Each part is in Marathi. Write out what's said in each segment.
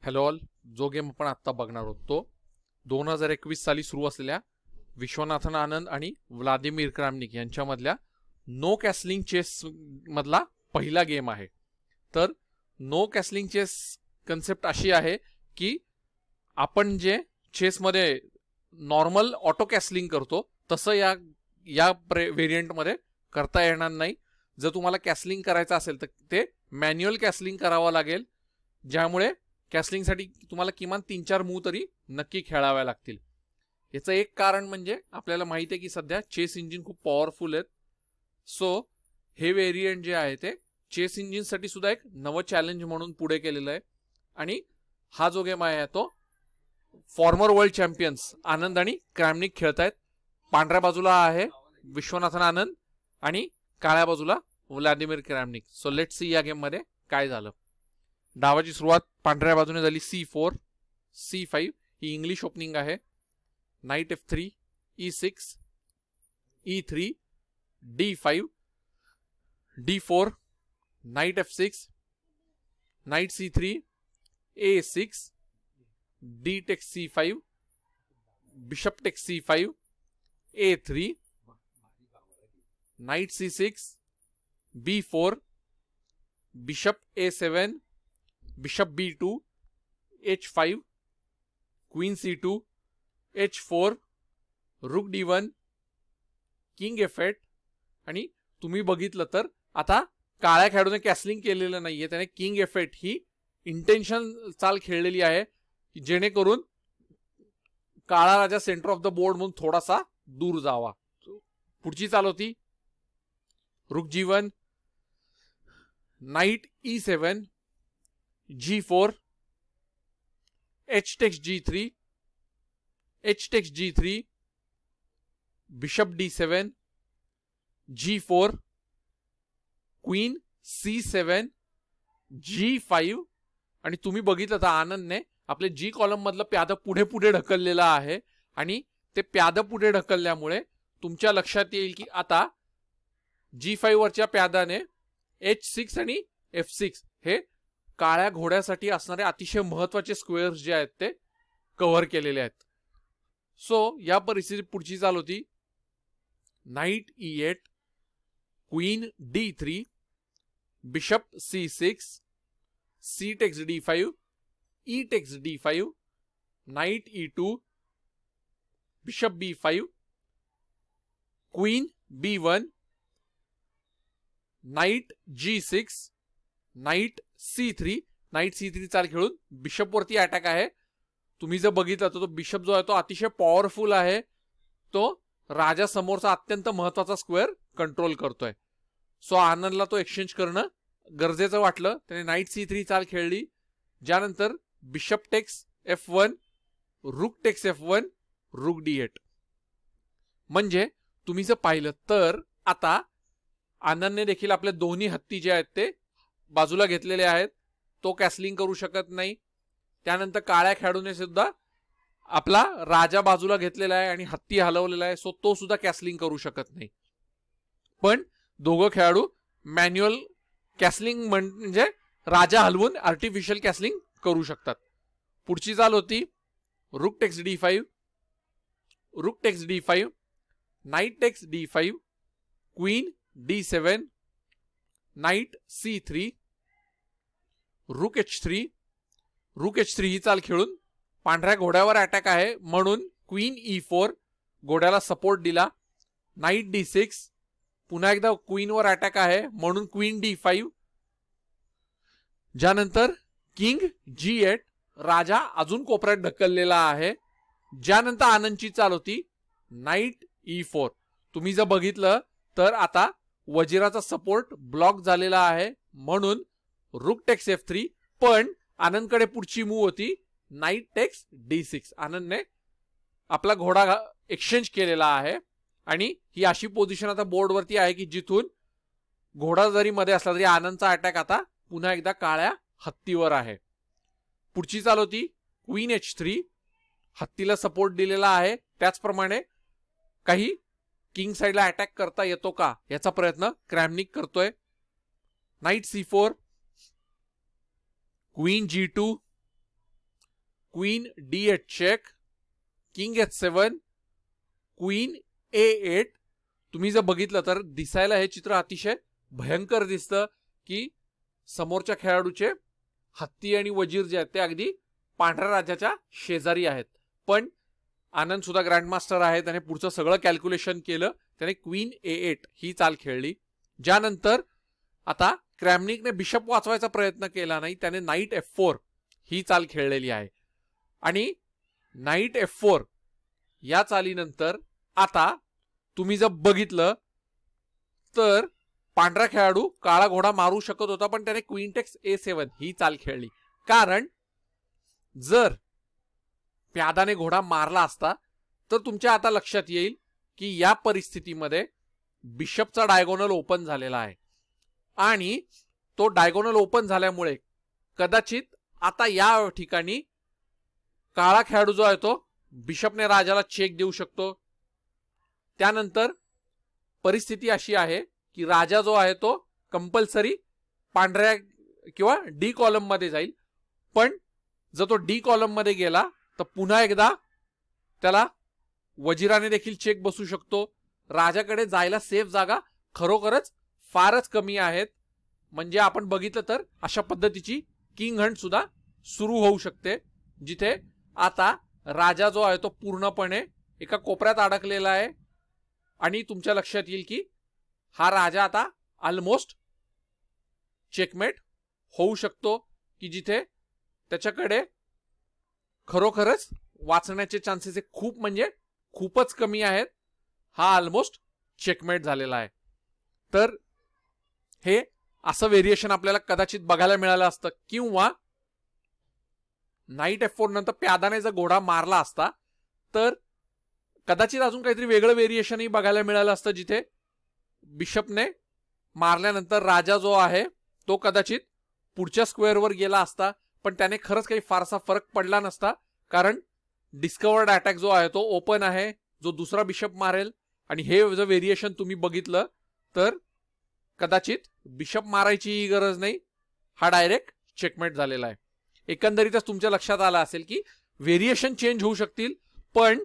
Hello all. जो गेम आपण आत्ता बघणार आहोत तो 2021 साली सुरू असलेल्या विश्वनाथन आनंद आणि व्लादिमीर क्रामनिक यांच्यामधल्या नो कॅसलिंग चेस मधला पहिला गेम आहे. तर नो कॅसलिंग चेस कन्सेप्ट अशी आहे की आपण जे चेसमध्ये नॉर्मल ऑटो कॅसलिंग करतो तसं या व्हेरियंटमध्ये करता येणार नाही. जर तुम्हाला कॅसलिंग करायचं असेल तर ते मॅन्युअल कॅसलिंग करावं लागेल, ज्यामुळे कॅसलिंगसाठी तुम्हाला किमान 3-4 मूव तरी नक्की खेळाव्या लागतील. याचं एक कारण म्हणजे आपल्याला माहिती आहे की सध्या चेस इंजिन खूप पॉवरफुल आहेत. सो हे व्हेरियंट जे आहे ते चेस इंजिनसाठी सुद्धा एक नवं चॅलेंज म्हणून पुढे केलेलं आहे. आणि हा जो गेम आहे तो फॉर्मर वर्ल्ड चॅम्पियन्स आनंद आणि क्रॅमनिक खेळत आहेत. पांढऱ्या बाजूला आहे विश्वनाथन आनंद आणि काळ्या बाजूला Vladimir Kramnik. So let's see या गेम मध्ये काय झालं. डावाची सुरुवात पांढऱ्या बाजूने झाली C4 C5 ही इंग्लिश ओपनिंग आहे. Night F3 E6 E3 D5 D4 night F6 night C3 A6 D takes C5 bishop takes C5 A3 night C6 B4 bishop A7 bishop B2 H5 queen C2 H4 रुक D1 किंग F8. आणि तुम्ही बघितलं तर आता काळ्या खेळाडूने कॅसलिंग केलेलं नाहीये, त्याने किंग F8 ही इंटेन्शन चाल खेळलेली आहे जेणेकरून काळा राजा सेंटर ऑफ द बोर्ड म्हणून थोडासा दूर जावा. पुढची चाल होती रुक G1 night E7 G4 H takes G3 H takes G3 bishop D7 G4 queen C7 G5. आणि तुम्ही बघितलं तर आनंदने आपले G कॉलम मधलं प्याद पुढे पुढे ढकललेलं आहे आणि ते प्याद पुढे ढकलल्यामुळे तुमच्या लक्षात येईल की आता G5 वरच्या प्यादाने H6 आणि F6 हे काळ्या घोड्यासाठी असणारे अतिशय महत्वाचे स्क्वेअर्स जे आहेत ते कव्हर केलेले आहेत. सो या परिस्थितीत पुढची चाल होती night E8 queen D3 bishop C6 C takes D5 E takes D5 night E2 bishop B5 queen B1 night G6 night C3 night C3 चाल खेळून बिशप वरती अटॅक आहे. तुम्ही जर बघितलं तर तो बिशप जो आहे तो अतिशय पॉवरफुल आहे. तो राजा समोरचा अत्यंत महत्वाचा स्क्वेअर कंट्रोल करतोय. सो आनंदला तो एक्सचेंज करणं गरजेचं वाटलं, त्याने नाईट C3 चाल खेळली. ज्यानंतर bishop text F1 rook takes F1 रुक D8. म्हणजे तुम्ही जर पाहिलं तर आता आनंदने देखील आपले दोन्ही हत्ती जे आहेत ते बाजूला घेतलेले आहेत. तो कॅसलिंग करू शकत नाही. त्यानंतर काळ्या खेळाडूने सुद्धा आपला राजा बाजूला घेतलेला आहे आणि हत्ती हलवलेला आहे. सो तो सुद्धा कॅसलिंग करू शकत नाही. पण दोघं खेळाडू मॅन्युअल कॅसलिंग म्हणजे राजा हलवून आर्टिफिशियल कॅसलिंग करू शकतात. पुढची चाल होती rook takes D5 rook takes D5 night text D5 queen D7 night C3 रुक H3 रुक H3 ही चाल खेळून पांढऱ्या घोड्यावर अटॅक आहे म्हणून क्वीन E4 घोड्याला सपोर्ट दिला. नाईट D6 पुन्हा एकदा क्वीन वर अटॅक आहे म्हणून क्वीन D5. ज्यानंतर किंग G8 राजा अजून कोपऱ्यात ढकललेला आहे. ज्यानंतर आनंदची चाल होती नाईट E4. तुम्ही जर बघितलं तर आता वजिराचा सपोर्ट ब्लॉक झालेला आहे म्हणून रुक टेक्स F3. पण आनंदकडे पुढची मूव होती नाईट टेक्स D6. आनंदने आपला घोडा एक्सचेंज केलेला आहे आणि ही अशी पोझिशन आता बोर्डवरती आहे की जिथून घोडा जरी मध्ये असला तरी आनंदचा अटॅक आता पुन्हा एकदा काळ्या हत्तीवर आहे. पुढची चाल होती क्वीन H3 हत्तीला सपोर्ट दिलेला आहे. त्याचप्रमाणे काही किंग साइडला अटॅक करता येतो का याचा प्रयत्न क्रॅमनिक करतोय. Knight C4 queen G2 queen D8 check, king H7, queen A8. तुम्ही जर बघितलं तर दिसायला हे चित्र अतिशय भयंकर दिसतं की समोरच्या खेळाडूचे हत्ती आणि वजीर जे आहेत ते अगदी पांढऱ्या राजाच्या शेजारी आहेत. पण आनंद सुद्धा ग्रँडमास्टर आहे, त्याने पुढचं सगळं कॅल्क्युलेशन केलं, त्याने क्वीन A8 ही चाल खेळली. ज्यानंतर आता क्रॅमनिकने बिशप वाचवायचा प्रयत्न केला नाही, त्याने नाईट F4 ही चाल खेळलेली आहे. आणि नाईट F4 या चालीनंतर आता तुम्ही जर बघितलं तर पांढरा खेळाडू काळा घोडा मारू शकत होता, पण त्याने क्वीन टेक्स A7 ही चाल खेळली. कारण जर प्यादाने घोडा मारला असता तर तुमच्या आता लक्षात येईल की या परिस्थितीमध्ये बिशपचा डायगोनल ओपन झालेला आहे आणि तो डायगोनल ओपन झाल्यामुळे कदाचित आता या ठिकाणी काळा खेळाडू जो आहे तो बिशपने राजाला चेक देऊ शकतो. त्यानंतर परिस्थिती अशी आहे की राजा जो आहे तो कंपल्सरी पांढऱ्या किंवा डी कॉलम मध्ये जाईल. पण जर तो डी कॉलम मध्ये गेला तर पुन्हा एकदा त्याला वजिराने देखील चेक बसू शकतो. राजाकडे जायला सेफ जागा खरोखरच फारच कमी आहेत. म्हणजे आपण बघितलं तर अशा पद्धतीची किंग हंट सुद्धा सुरू होऊ शकते, जिथे आता राजा जो आहे तो पूर्णपणे एका कोपऱ्यात अडकलेला आहे आणि तुमच्या लक्षात येईल की हा राजा आता ऑलमोस्ट चेकमेट होऊ शकतो, की जिथे त्याच्याकडे खरोखरच वाचण्याचे चान्सेस खूप म्हणजे खूपच कमी आहेत. हा ऑलमोस्ट चेकमेट झालेला आहे. तर हे असं व्हेरिएशन आपल्याला कदाचित बघायला मिळालं असतं, किंवा नाईट F4 नंतर प्यादाने जर घोडा मारला असता तर कदाचित अजून काहीतरी वेगळं व्हेरिएशनही बघायला मिळालं असतं, जिथे बिशपने मारल्यानंतर राजा जो आहे तो कदाचित पुढच्या स्क्वेअरवर गेला असता. पण त्याने खरंच काही फारसा फरक पडला नसता, कारण डिस्कवर्ड अटॅक जो आहे तो ओपन आहे, जो दुसरा बिशप मारेल. आणि हे जर व्हेरिएशन तुम्ही बघितलं तर कदाचित बिशप मारायची गरज नाही, हा डायरेक्ट चेकमेट झालेला आहे. एकंदरीतच तुमच्या लक्षात आलं असेल की व्हेरिएशन चेंज होऊ शकतील, पण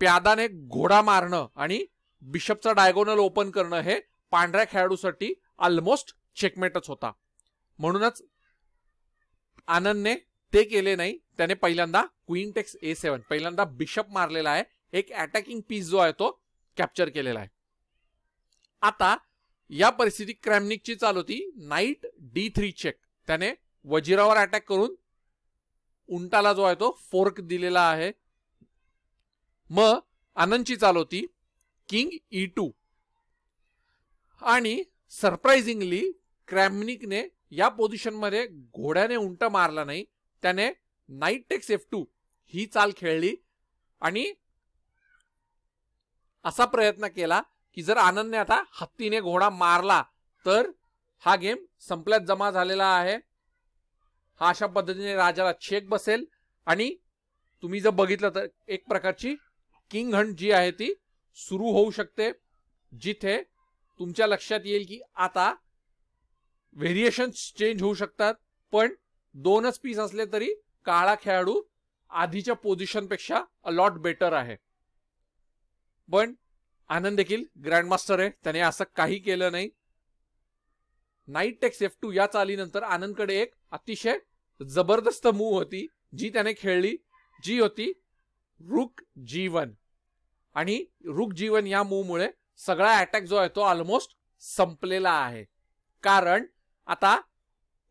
प्यादाने घोडा मारणं आणि बिशपचा डायगोनल ओपन करणं हे पांढऱ्या खेळाडूसाठी ऑलमोस्ट चेकमेटच होता. म्हणूनच आनंदने ते केले नाही, त्याने पहिल्यांदा क्वीन टेक्स A7 पहिल्यांदा बिशप मारलेला आहे, एक अटॅकिंग पीस जो आहे तो कॅप्चर केलेला आहे. आता या परिस्थितीत क्रॅमनिकची चाल होती नाईट D3 चेक. त्याने वजिरावर अटॅक करून उंटाला जो आहे तो फोर्क दिलेला आहे. मग आनंदची चाल होती किंग E2 आणि सरप्राइझिंगली क्रॅमनिकने या पोझिशन मध्ये घोड्याने उंट मारला नाही, त्याने नाईट टेक्स F2 ही चाल खेळली आणि असा प्रयत्न केला की जर आनंदने आता हत्तीने घोडा मारला तर हा गेम संपल्यात जमा झालेला आहे. हा अशा पद्धतीने राजाला चेक बसेल आणि तुम्ही जर बघितलं तर एक प्रकारची किंग हंट जी आहे ती सुरू होऊ शकते, जिथे तुमच्या लक्षात येईल की आता व्हेरिएशन्स चेंज होऊ शकतात. पण दोनच पीस असले तरी काळा खेळाडू आधीच्या पोझिशनपेक्षा अलॉट बेटर आहे. पण आनंद देखील ग्रँडमास्टर आहे, त्याने असं काही केलं नाही. नाईट टेक्स F2 या चालीनंतर आनंदकडे एक अतिशय जबरदस्त मूव होती जी त्याने खेळली, जी होती रुक G1. आणि रुक G1 या मूव मुळे सगळा अटॅक जो आहे तो ऑलमोस्ट संपलेला आहे. कारण आता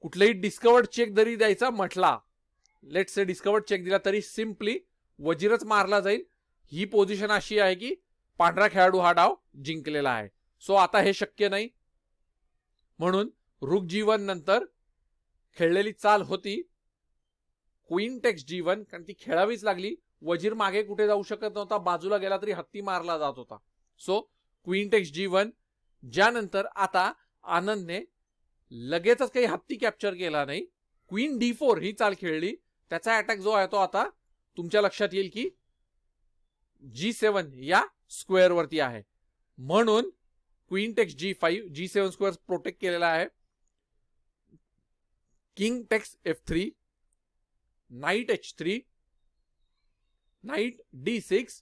कुठलेही डिस्कवर्ड चेक जरी द्यायचा म्हटला, लेट्स से डिस्कवर्ड चेक दिला तरी सिम्पली वजीरच मारला जाईल. ही पोझिशन अशी आहे की पांढरा खेळाडू हा डाव जिंकलेला आहे. सो आता हे शक्य नाही. म्हणून रुक G1 नंतर खेळलेली चाल होती क्वीन टेक्स G1, कारण ती खेळावीच लागली. वजीर मागे कुठे जाऊ शकत नव्हता, बाजूला गेला तरी हत्ती मारला जात होता. So queen takes G1. ज्यानंतर आता आनंदने लगेचच काही हत्ती कॅप्चर केला नाही, क्वीन D4 ही चाल खेळली. त्याचा अटॅक जो आहे तो आता तुमच्या लक्षात येईल की G7 या स्क्वेअर वरती आहे. म्हणून queen text G5 G7 square protect केलेला आहे. King takes F3, knight h3, knight d6,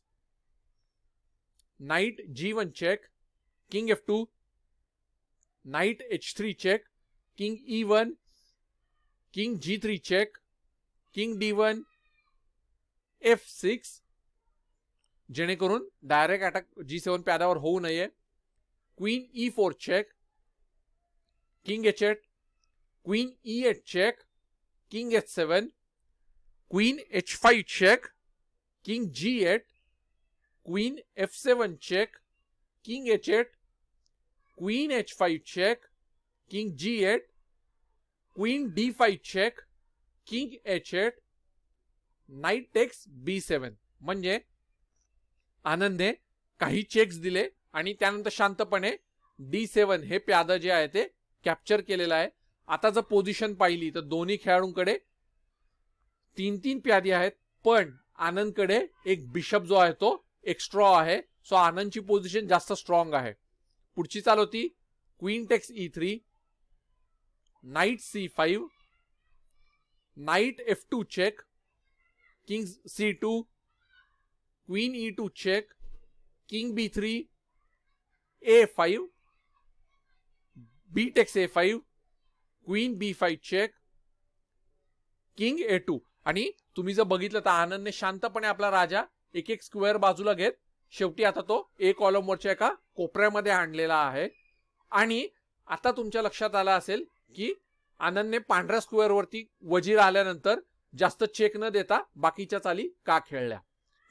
knight g1 check, king f2, knight h3 check, king e1, king g3 check, king d1, f6, जेणेकरून डायरेक्ट अटॅक g7 प्याद्यावर होऊ नये. Queen e4 check, king h8, queen e8 check, king h7, queen h5 check, king g8, queen f7 check, king h8, queen h5 check, king g8, queen d5 check, king h8, knight takes b7. म्हणजे आनंदने काही चेक्स दिले आणि त्यानंतर शांतपणे d7 हे प्यादा जे आहे ते कॅप्चर केलेलं आहे. आता जर पोझिशन पाहिली तर दोन्ही खेळाडूंकडे 3-3 प्यादे आहेत, पण आनंदकडे एक बिशप जो आहे तो एक्स्ट्रा आहे. सो आनंदची पोझिशन जास्त स्ट्रॉंग आहे. पुढची चाल होती queen takes e3, knight c5, knight f2 check, king c2, queen e2 check, king b3, a5, b takes a5, queen b5 check, king a2. आणि तुम्ही जर बघितलं तर आनंदने शांतपणे आपला राजा एक एक स्क्वेअर बाजूला घेत शेवटी आता तो ए कॉलमवरच्या एका कोपऱ्यामध्ये आणलेला आहे. आणि आता तुमच्या लक्षात आलं असेल की आनंदने पांढऱ्या स्क्वेअरवरती वजीर आल्यानंतर जास्त चेक न देता बाकीच्या चाली का खेळल्या.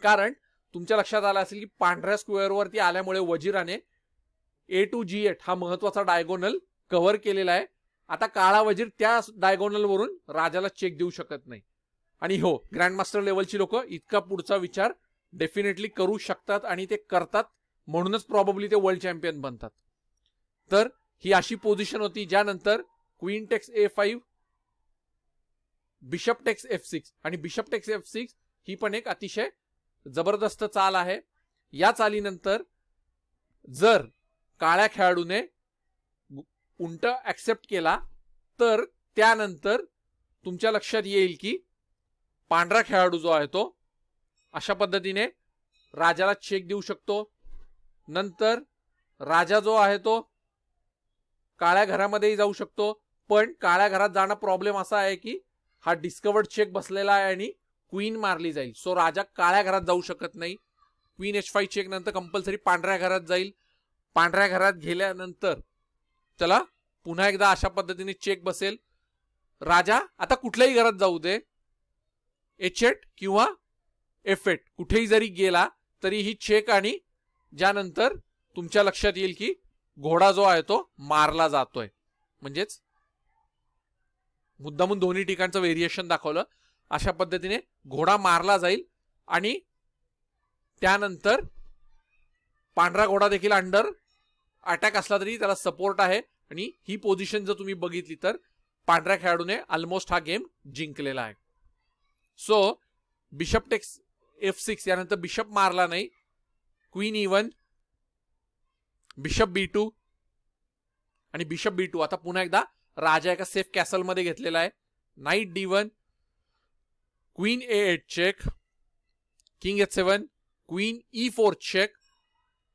कारण तुमच्या लक्षात आलं असेल की पांढऱ्या स्क्वेअरवरती आल्यामुळे वजीराने a2 g8 हा महत्वाचा डायगोनल कव्हर केलेला आहे. आता काळा वजीर त्या डायगोनल वरून राजाला चेक देऊ शकत नाही. आणि हो, ग्रँडमास्टर लेवलची लोक इतका पुढचा विचार डेफिनेटली करू शकतात आणि ते करतात, म्हणूनच प्रॉबेबली ते वर्ल्ड चॅम्पियन बनतात. तर ही अशी पोझिशन होती ज्यानंतर queen text a5, bishop text f6 आणि बिशप टेक्स f6 ही पण एक अतिशय जबरदस्त चाल आहे. या चालीनंतर जर काळ्या खेळाडूने उंट ऍक्सेप्ट केला तर त्यानंतर तुमच्या लक्षात येईल की पांढरा खेळाडू जो आहे तो अशा पद्धतीने राजाला चेक देऊ शकतो. नंतर राजा जो आहे तो काळ्या घरामध्येही जाऊ शकतो, पण काळ्या घरात जाणं प्रॉब्लेम असा आहे की हा डिस्कवर्ड चेक बसलेला आहे आणि क्वीन मारली जाईल. सो राजा काळ्या घरात जाऊ शकत नाही. क्वीन h5 चेक नंतर कंपल्सरी पांढऱ्या घरात जाईल. पांढऱ्या घरात गेल्यानंतर त्याला पुन्हा एकदा अशा पद्धतीने चेक बसेल. राजा आता कुठल्याही घरात जाऊ दे, h8 किंवा f8 कुठेही जरी गेला तरीही चेक, आणि ज्यानंतर तुमच्या लक्षात येईल की घोडा जो आहे तो मारला जातोय. म्हणजेच मुद्दामून दोन्ही ठिकाणचं व्हेरिएशन दाखवलं. अशा पद्धतीने घोडा मारला जाईल आणि त्यानंतर पांढरा घोडा देखील अंडर अटॅक असला तरी त्याला सपोर्ट आहे. आणि ही पोझिशन जर तुम्ही बघितली तर पांढऱ्या खेळाडूने ऑलमोस्ट हा गेम जिंकलेला आहे. सो बिशप टेक्स f6 यानंतर बिशप मारला नाही. क्वीन e1, बिशप b2 आणि बिशप b2. आता पुन्हा एकदा राजा एका सेफ कॅसल मध्ये घेतलेला आहे. Knight d1, queen a8 check, king h7, queen e4 check.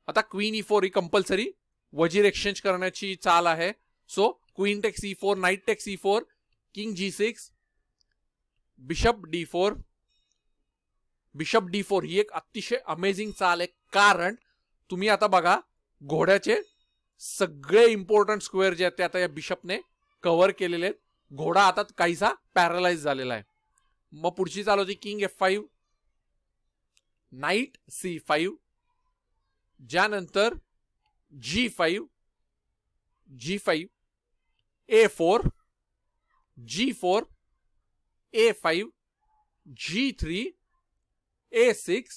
आता क्वीन e4 ही कंपल्सरी वजीर एक्सचेंज करण्याची चाल आहे. So queen takes e4, knight takes e4, king g6, bishop d4. Bishop d4 ही एक अतिशय अमेझिंग चाल आहे, कारण तुम्ही आता बघा घोड्याचे सगळे इम्पॉर्टंट स्क्वेअर जे आहेत ते आता या बिशपने कव्हर केलेले आहेत. घोडा आता काहीसा पॅरालाइज झालेला आहे. मग पुढची चाल होती किंग f5, नाइट c5, ज्यानंतर g5, a4, g4, a5, g3, a6,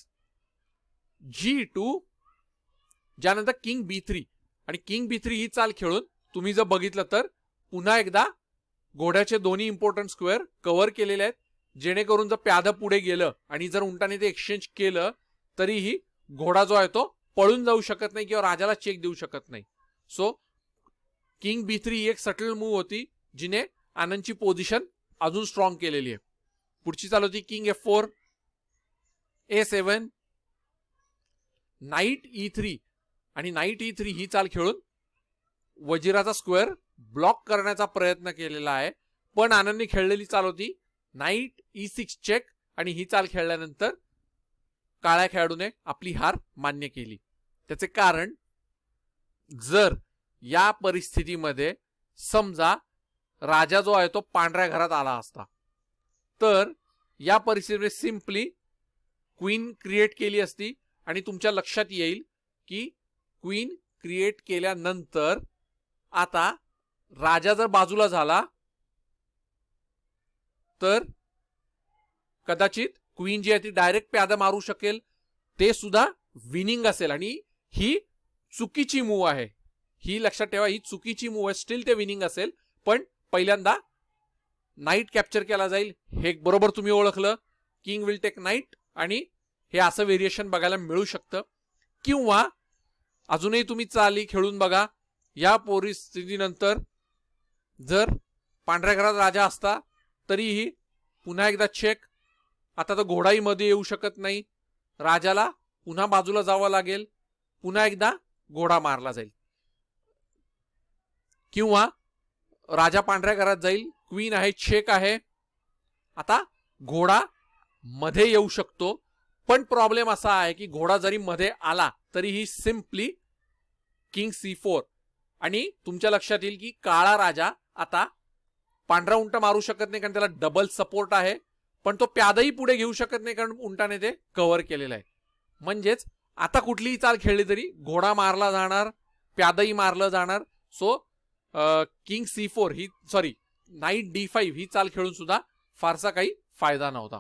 g2, ज्यानंतर किंग b3. आणि किंग b3 ही चाल खेळून तुम्ही जर बघितलं तर पुन्हा एकदा घोड्याचे दोन्ही इम्पॉर्टंट स्क्वेअर कव्हर केलेले आहेत, जेणेकरून जर प्यादा पुढे गेलं आणि जर उंटाने ते एक्सचेंज केलं तरीही घोडा जो आहे तो पळून जाऊ शकत नाही किंवा राजाला चेक देऊ शकत नाही. सो किंग b3 ही एक सटल मूव्ह होती जिने आनंदची पोझिशन अजून स्ट्रॉंग केलेली आहे. पुढची चाल होती king F4, A7, night E3 आणि नाईट E3 ही चाल खेळून वजिराचा स्क्वेअर ब्लॉक करण्याचा प्रयत्न केलेला आहे. पण आनंदने खेळलेली चाल होती नाईट E6 चेक आणि ही चाल खेळल्यानंतर काळ्या खेळाडूने आपली हार मान्य केली. त्याचे कारण, जर या परिस्थितीमध्ये समजा राजा जो आहे तो पांढऱ्या घरात आला असता तर या परिस्थितीमध्ये सिंपली क्वीन क्रिएट केली असती आणि तुमच्या लक्षात येईल की क्वीन क्रिएट केल्यानंतर आता राजा जर बाजूला झाला तर कदाचित क्वीन जी आहे ती डायरेक्ट प्यादा मारू शकेल, ते सुद्धा विनिंग असेल आणि ही चुकीची मूव आहे. ही लक्षात ठेवा, ही चुकीची मूव आहे. स्टील ते विनिंग असेल, पण पहिल्यांदा नाईट कॅप्चर केला जाईल. हे बरोबर तुम्ही ओळखलं. किंग विल टेक नाईट आणि हे असं व्हेरिएशन बघायला मिळू शकतं. किंवा अजूनही तुम्ही चाली खेळून बघा. या परिस्थितीनंतर जर पांढऱ्या घरात राजा असता तरीही पुन्हा एकदा चेक. आता तर घोडाही मध्ये येऊ शकत नाही, राजाला पुन्हा बाजूला जावं लागेल, पुन्हा एकदा घोडा मारला जाईल. किंवा राजा पांढऱ्या घरात जाईल, क्वीन आहे, चेक आहे, आता घोडा मध्ये येऊ शकतो. पण प्रॉब्लेम असा आहे की घोडा जरी मध्ये आला तरीही सिंपली किंग C4 आणि तुमच्या लक्षात येईल की काळा राजा आता पांढरा उंट मारू शकत नाही कारण त्याला डबल सपोर्ट आहे, पण तो प्यादाही पुढे घेऊ शकत नाही कारण उंटाने ते कव्हर केलेलं आहे. म्हणजेच आता कुठलीही चाल खेळली तरी घोडा मारला जाणार, प्यादाही मारलं जाणार. सो किंग C4 ही नाईट D5 ही चाल खेळून सुद्धा फारसा काही फायदा नव्हता.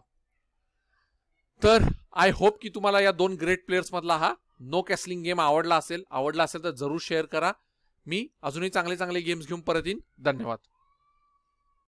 तर आय होप की तुम्हाला या दोन ग्रेट प्लेयर्स मधला हा नो कॅसलिंग गेम आवडला असेल तर जरूर शेअर करा. मी अजूनही चांगले चांगले गेम्स घेऊन परत येईन. धन्यवाद.